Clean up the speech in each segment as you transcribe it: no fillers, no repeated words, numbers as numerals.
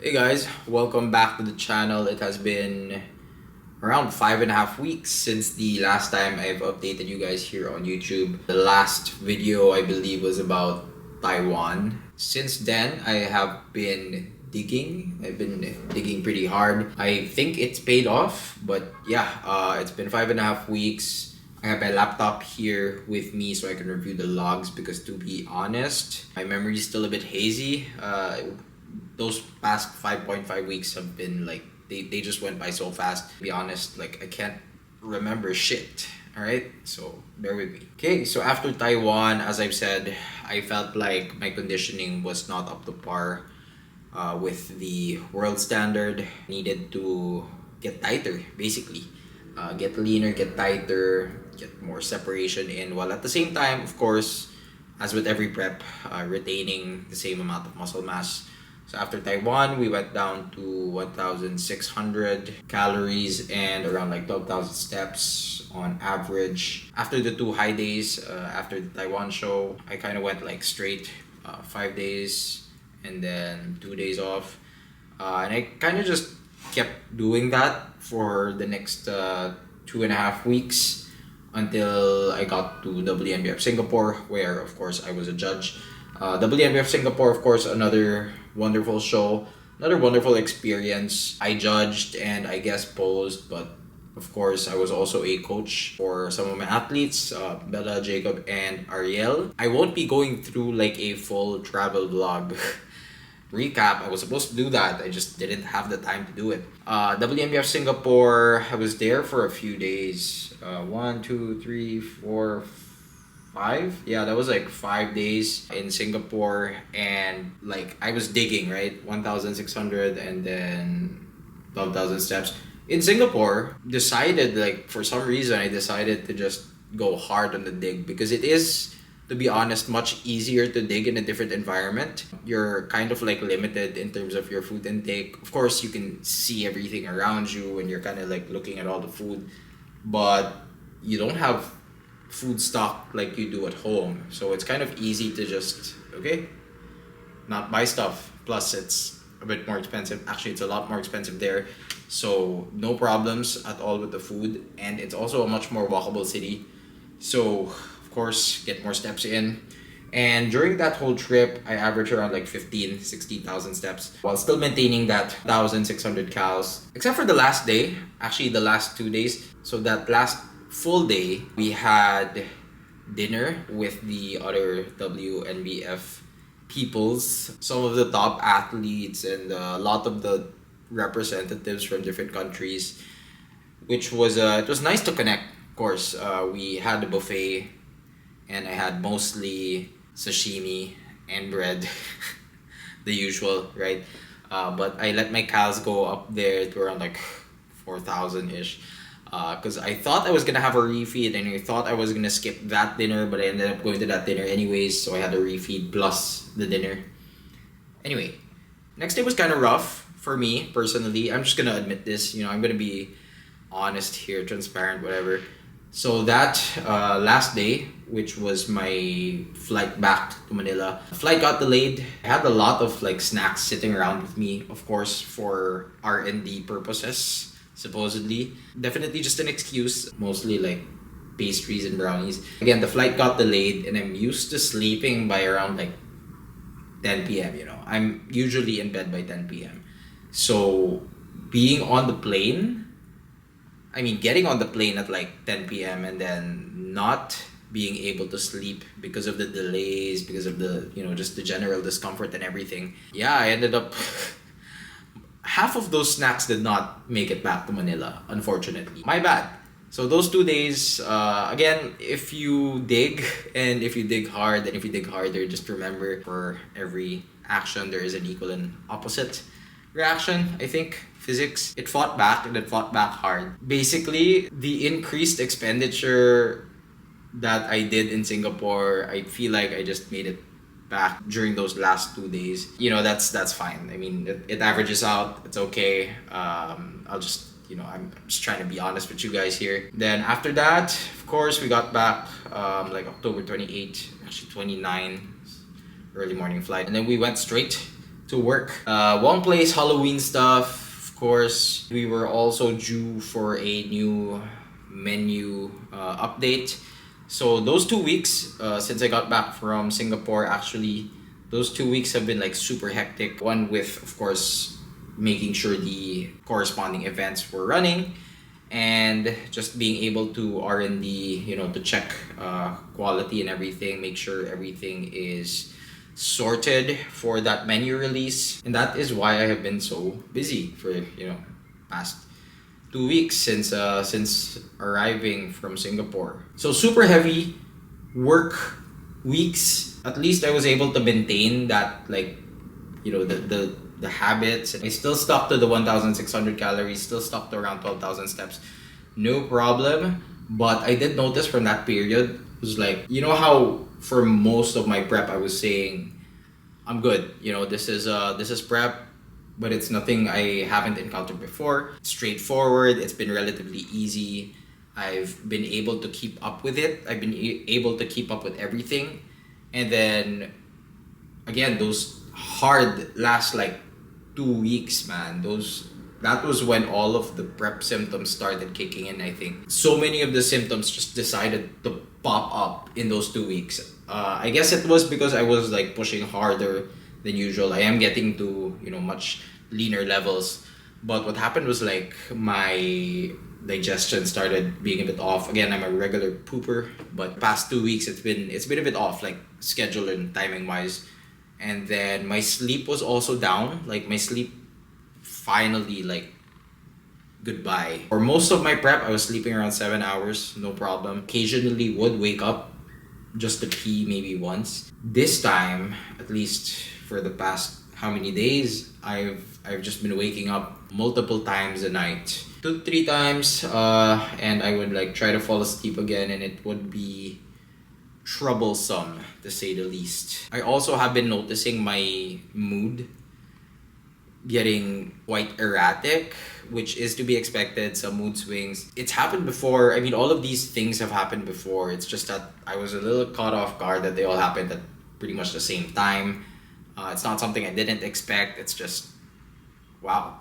Hey guys, welcome back to the channel. It has been around 5.5 weeks since the last time I've updated you guys here on YouTube. The last video I believe was about Taiwan. Since then, I have been digging. I've been digging pretty hard. I think it's paid off, but yeah, it's been 5.5 weeks. I have my laptop here with me so I can review the logs because, to be honest, my memory is still a bit hazy. Those past 5.5 weeks have been like, they just went by so fast. To be honest, like, I can't remember shit. Alright, so bear with me. Okay, so after Taiwan, as I've said, I felt like my conditioning was not up to par with the world standard. Needed to get tighter, basically. Get leaner, get tighter, get more separation in, while at the same time, of course, as with every prep, retaining the same amount of muscle mass. So after Taiwan, we went down to 1,600 calories and around like 12,000 steps on average. After the 2 high days, after the Taiwan show, I kind of went like straight 5 days and then 2 days off. And I kind of just kept doing that for the next 2.5 weeks until I got to WNBF Singapore, where of course I was a judge. WNBF Singapore, of course, another wonderful show, another wonderful experience. I judged and I guest posed, but of course I was also a coach for some of my athletes, Bella, Jacob, and Ariel. I won't be going through like a full travel vlog recap. I was supposed to do that, I just didn't have the time to do it. WNBF Singapore, I was there for a few days. 1, 2, 3, 4, 5. Yeah, that was like 5 days in Singapore, and like I was digging, right? 1,600 and then 12,000 steps. In Singapore, decided, like, for some reason I decided to just go hard on the dig because it is, to be honest, much easier to dig in a different environment. You're kind of like limited in terms of your food intake. Of course, you can see everything around you and you're kind of like looking at all the food, but you don't have food stock like you do at home. So it's kind of easy to just, okay, not buy stuff. Plus, it's a bit more expensive. Actually, it's a lot more expensive there. So no problems at all with the food. And it's also a much more walkable city. So, of course, get more steps in. And during that whole trip, I averaged around like 16,000 steps while still maintaining that 1,600 calories. Except for the last day, actually the last 2 days. So that last full day, we had dinner with the other WNBF peoples, some of the top athletes, and a lot of the representatives from different countries, which was it was nice to connect. Of course, we had a buffet, and I had mostly sashimi and bread, the usual, right? But I let my calories go up there to around like 4,000 ish. Because I thought I was gonna have a refeed and I thought I was gonna skip that dinner, but I ended up going to that dinner anyways, so I had a refeed plus the dinner. Anyway, next day was kind of rough for me personally. I'm just gonna admit this, I'm gonna be honest here, transparent, whatever. So that last day, which was my flight back to Manila, the flight got delayed. I had a lot of like snacks sitting around with me, of course, for R&D purposes. Supposedly, definitely just an excuse, mostly like pastries and brownies. Again, the flight got delayed and I'm used to sleeping by around like 10 p.m. I'm usually in bed by 10 p.m. So being on the plane, getting on the plane at like 10 p.m. and then not being able to sleep because of the delays, because of the, just the general discomfort and everything. Yeah, I ended up half of those snacks did not make it back to Manila, unfortunately. My bad. So those 2 days, again, if you dig and if you dig hard and if you dig harder, just remember, for every action there is an equal and opposite reaction. I think physics, it fought back and it fought back hard. Basically, the increased expenditure that I did in Singapore, I feel like I just made it back during those last 2 days. That's fine. It averages out. It's okay. I'll just, I'm just trying to be honest with you guys here. Then after that, of course, we got back like October 28, actually 29, early morning flight. And then we went straight to work. One place, Halloween stuff. Of course, we were also due for a new menu update. So those 2 weeks, since I got back from Singapore, actually, those 2 weeks have been like super hectic. One with, of course, making sure the corresponding events were running, and just being able to R&D, to check quality and everything, make sure everything is sorted for that menu release. And that is why I have been so busy for past 2 weeks since arriving from Singapore. So super heavy work weeks. At least I was able to maintain that, like, the habits. I still stuck to the 1,600 calories, still stuck to around 12,000 steps. No problem. But I did notice from that period, it was like, how for most of my prep I was saying, I'm good. This is prep, but it's nothing I haven't encountered before. Straightforward, it's been relatively easy. I've been able to keep up with it. I've been able to keep up with everything. And then, again, those hard last like 2 weeks, man. That was when all of the prep symptoms started kicking in, I think. So many of the symptoms just decided to pop up in those 2 weeks. I guess it was because I was like pushing harder than usual. I am getting to, much leaner levels. But what happened was like my digestion started being a bit off. Again, I'm a regular pooper, but past 2 weeks it's been a bit off, like schedule and timing wise. And then my sleep was also down. Like my sleep finally, like, goodbye. For most of my prep, I was sleeping around 7 hours, no problem. Occasionally would wake up just to pee maybe once. This time, at least for the past how many days, I've just been waking up multiple times a night. 2-3 times, and I would like try to fall asleep again, and it would be troublesome to say the least. I also have been noticing my mood getting quite erratic, which is to be expected. Some mood swings. It's happened before. I mean, all of these things have happened before. It's just that I was a little caught off guard that they all happened at pretty much the same time. It's not something I didn't expect. It's just, wow,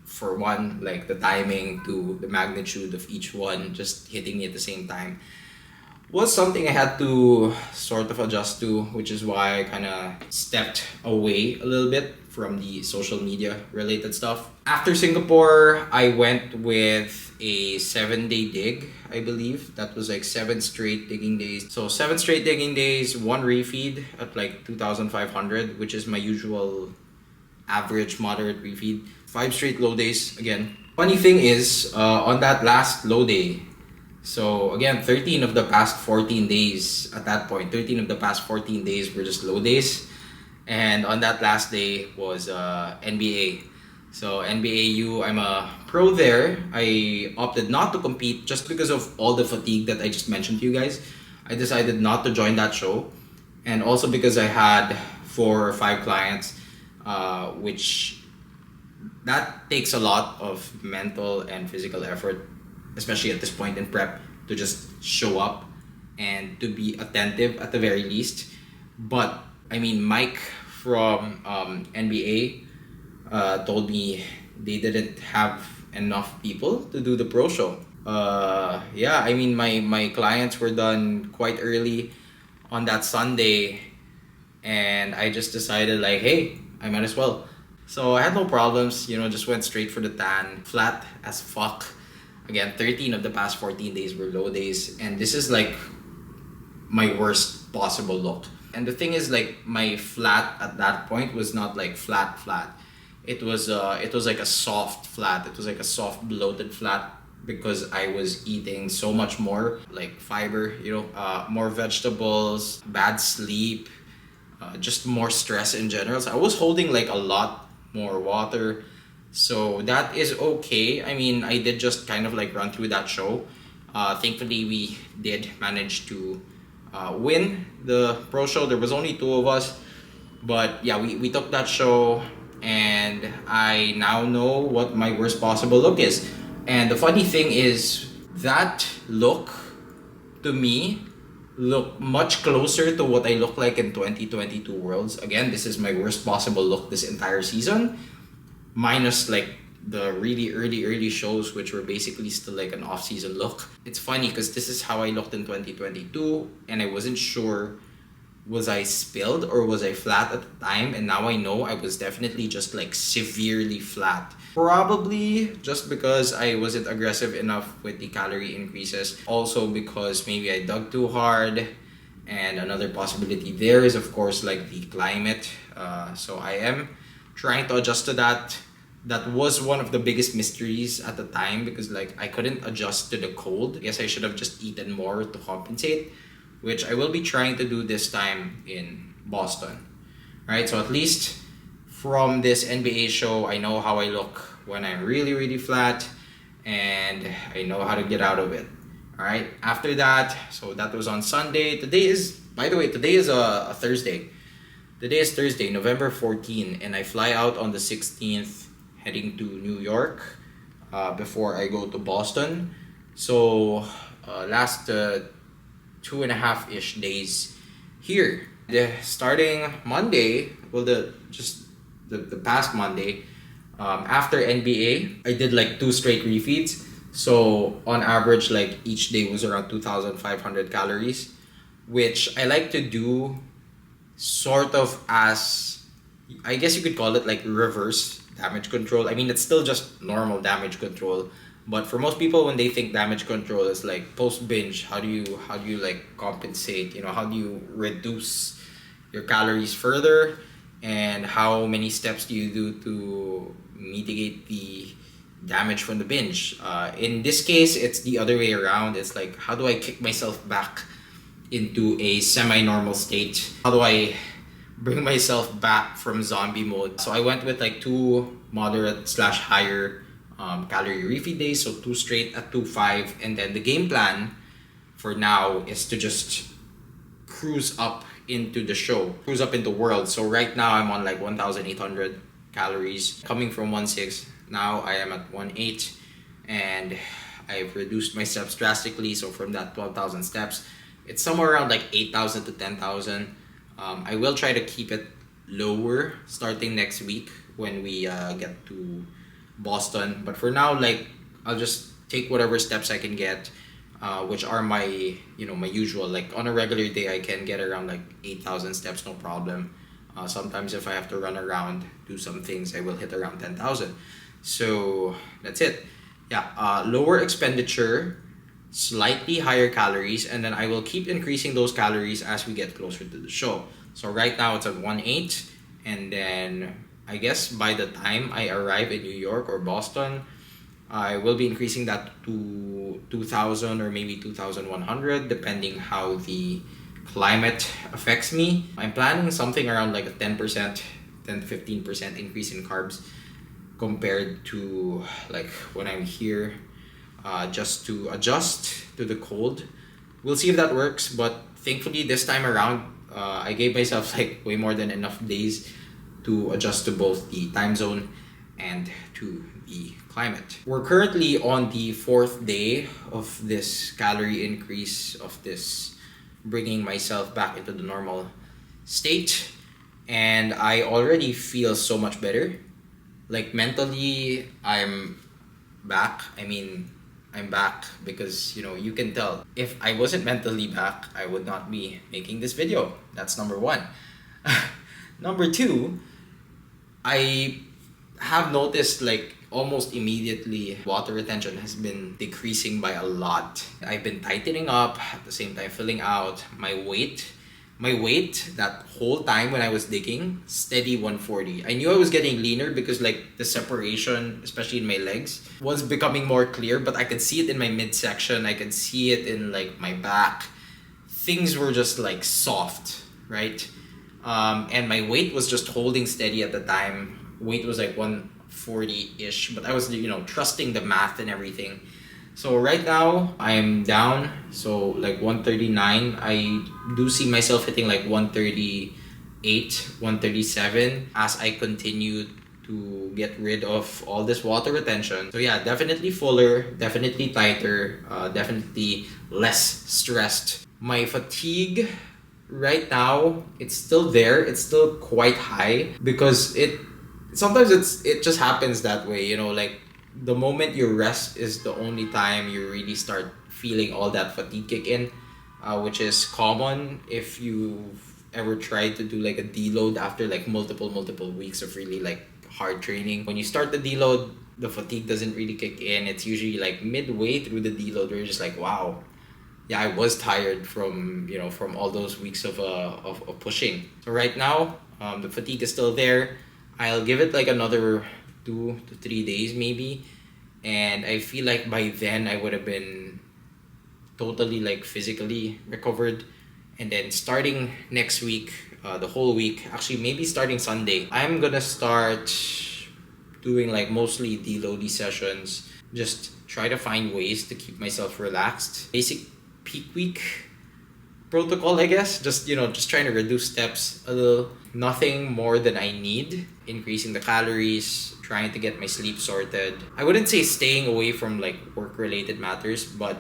for one, like the timing to the magnitude of each one just hitting me at the same time was something I had to sort of adjust to, which is why I kind of stepped away a little bit from the social media related stuff. After Singapore, I went with a 7-day dig, I believe. That was like 7 straight digging days. So 7 straight digging days, 1 refeed at like 2,500, which is my usual average moderate refeed. 5 straight low days again. Funny thing is, on that last low day, so again, 13 of the past 14 days at that point, 13 of the past 14 days were just low days. And on that last day was NBA. So NBA I'm a pro there. I opted not to compete just because of all the fatigue that I just mentioned to you guys. I decided not to join that show. And also because I had 4 or 5 clients, which that takes a lot of mental and physical effort, especially at this point in prep, to just show up and to be attentive at the very least. But I mean, Mike from NBA told me they didn't have enough people to do the pro show. Yeah, I mean, my clients were done quite early on that Sunday, and I just decided like, hey, I might as well. So I had no problems, just went straight for the tan, flat as fuck. Again, 13 of the past 14 days were low days, and this is like my worst possible look. And the thing is, like, my flat at that point was not like flat. It was like a soft flat. It was like a soft bloated flat because I was eating so much more like fiber, more vegetables, bad sleep, just more stress in general. So I was holding like a lot more water. So that is okay. I mean, I did just kind of like run through that show. Thankfully, we did manage to win the pro show. There was only 2 of us. But yeah, we took that show, and I now know what my worst possible look is. And the funny thing is, that look, to me, look much closer to what I look like in 2022 Worlds. Again, this is my worst possible look this entire season, minus like the really early shows, which were basically still like an off-season look. It's funny because this is how I looked in 2022, and I wasn't sure, was I spilled or was I flat at the time? And now I know I was definitely just like severely flat. Probably just because I wasn't aggressive enough with the calorie increases. Also because maybe I dug too hard. And another possibility there is, of course, like the climate. So I am trying to adjust to that. That was one of the biggest mysteries at the time, because like I couldn't adjust to the cold. I guess I should have just eaten more to compensate, which I will be trying to do this time in Boston. Right? So at least from this NBA show, I know how I look when I'm really flat, and I know how to get out of it. All right. After that, so that was on Sunday. Today is, by the way, today is a Thursday. Today is Thursday, November 14, and I fly out on the 16th, heading to New York before I go to Boston. So last 2.5-ish days here. Starting Monday, well, the past Monday, after NBA, I did like 2 straight refeeds. So on average, like each day was around 2,500 calories, which I like to do sort of as, I guess you could call it like reverse damage control. I mean, it's still just normal damage control, but for most people, when they think damage control is like post binge, how do you like compensate? You know, how do you reduce your calories further, and how many steps do you do to mitigate the damage from the binge? In this case, it's the other way around. It's like, how do I kick myself back into a semi-normal state? How do I bring myself back from zombie mode? So I went with like 2 moderate / higher calorie refeed days, so 2 straight at 2.5, and then the game plan for now is to just cruise up into the show, cruise up into Worlds. So right now I'm on like 1,800 calories, coming from 1.6. Now I am at 1.8, and I've reduced my steps drastically. So from that 12,000 steps, it's somewhere around like 8,000 to 10,000. I will try to keep it lower starting next week when we get to Boston. But for now, like, I'll just take whatever steps I can get, which are my usual. Like on a regular day, I can get around like 8,000 steps, no problem. Sometimes if I have to run around, do some things, I will hit around 10,000. So that's it. Yeah, lower expenditure, slightly higher calories, and then I will keep increasing those calories as we get closer to the show. So right now it's at 1.8, and then I guess by the time I arrive in New York or Boston, I will be increasing that to 2,000 or maybe 2,100, depending how the climate affects me. I'm planning something around like a 10% to 15% increase in carbs compared to like when I'm here, just to adjust to the cold. We'll see if that works, but thankfully this time around, I gave myself like way more than enough days to adjust to both the time zone and to the climate. We're currently on the 4th day of this calorie increase, of this bringing myself back into the normal state, and I already feel so much better. Like mentally, I'm back. I mean, I'm back because, you can tell. If I wasn't mentally back, I would not be making this video. That's number 1. Number 2, I have noticed like almost immediately water retention has been decreasing by a lot. I've been tightening up, at the same time filling out. My weight that whole time when I was digging, steady 140. I knew I was getting leaner because like the separation, especially in my legs, was becoming more clear, but I could see it in my midsection. I could see it in like my back. Things were just like soft, right? And my weight was just holding steady at the time. Weight was like 140-ish, but I was, trusting the math and everything. So right now, I'm down, so like 139. I do see myself hitting like 138, 137 as I continue to get rid of all this water retention. So yeah, definitely fuller, definitely tighter, definitely less stressed. My fatigue right now, it's still there. It's still quite high because sometimes it just happens that way, you know, like the moment you rest is the only time you really start feeling all that fatigue kick in, which is common if you've ever tried to do like a deload after like multiple weeks of really like hard training. When you start the deload, the fatigue doesn't really kick in. It's usually like midway through the deload where you're just like, wow, yeah, I was tired from, you know, from all those weeks of pushing. So right now, the fatigue is still there. I'll give it like another 2 to 3 days maybe, and I feel like by then I would have been totally like physically recovered. And then starting next week, the whole week, actually maybe starting Sunday, I'm gonna start doing like mostly deloady sessions. Just try to find ways to keep myself relaxed. Basic peak week protocol, I guess. Just, you know, just trying to reduce steps a little. Nothing more than I need. Increasing the calories, trying to get my sleep sorted. I wouldn't say staying away from like work-related matters, but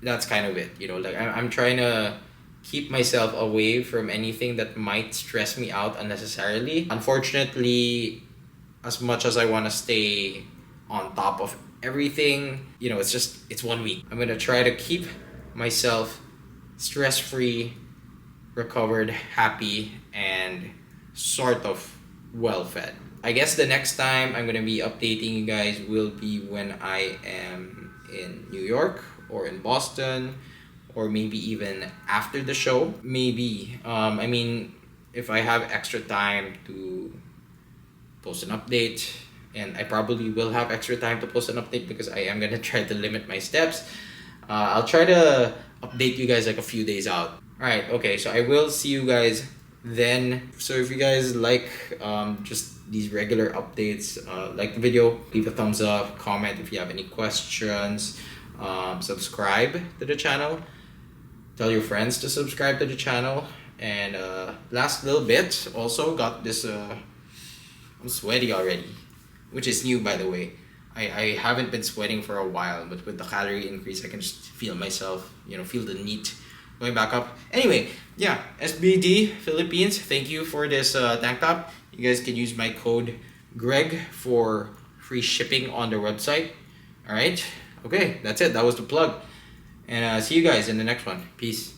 that's kind of it. You know, like I'm trying to keep myself away from anything that might stress me out unnecessarily. Unfortunately, as much as I want to stay on top of everything, you know, it's 1 week. I'm gonna try to keep myself stress-free, recovered, happy, and sort of well-fed. I guess the next time I'm gonna be updating you guys will be when I am in New York or in Boston, or maybe even after the show. Maybe. I mean, if I have extra time to post an update, and I probably will have extra time to post an update because I am gonna try to limit my steps. I'll try to update you guys like a few days out. Alright, okay, so I will see you guys then. So if you guys like just these regular updates, like the video, leave a thumbs up, comment if you have any questions, subscribe to the channel, tell your friends to subscribe to the channel, and last little bit, also got this, I'm sweaty already, which is new by the way. I haven't been sweating for a while, but with the calorie increase, I can just feel myself, you know, feel the NEAT going back up. Anyway, yeah, SBD Philippines, thank you for this tank top. You guys can use my code Greg for free shipping on their website. All right, okay, that's it. That was the plug. And see you guys in the next one. Peace.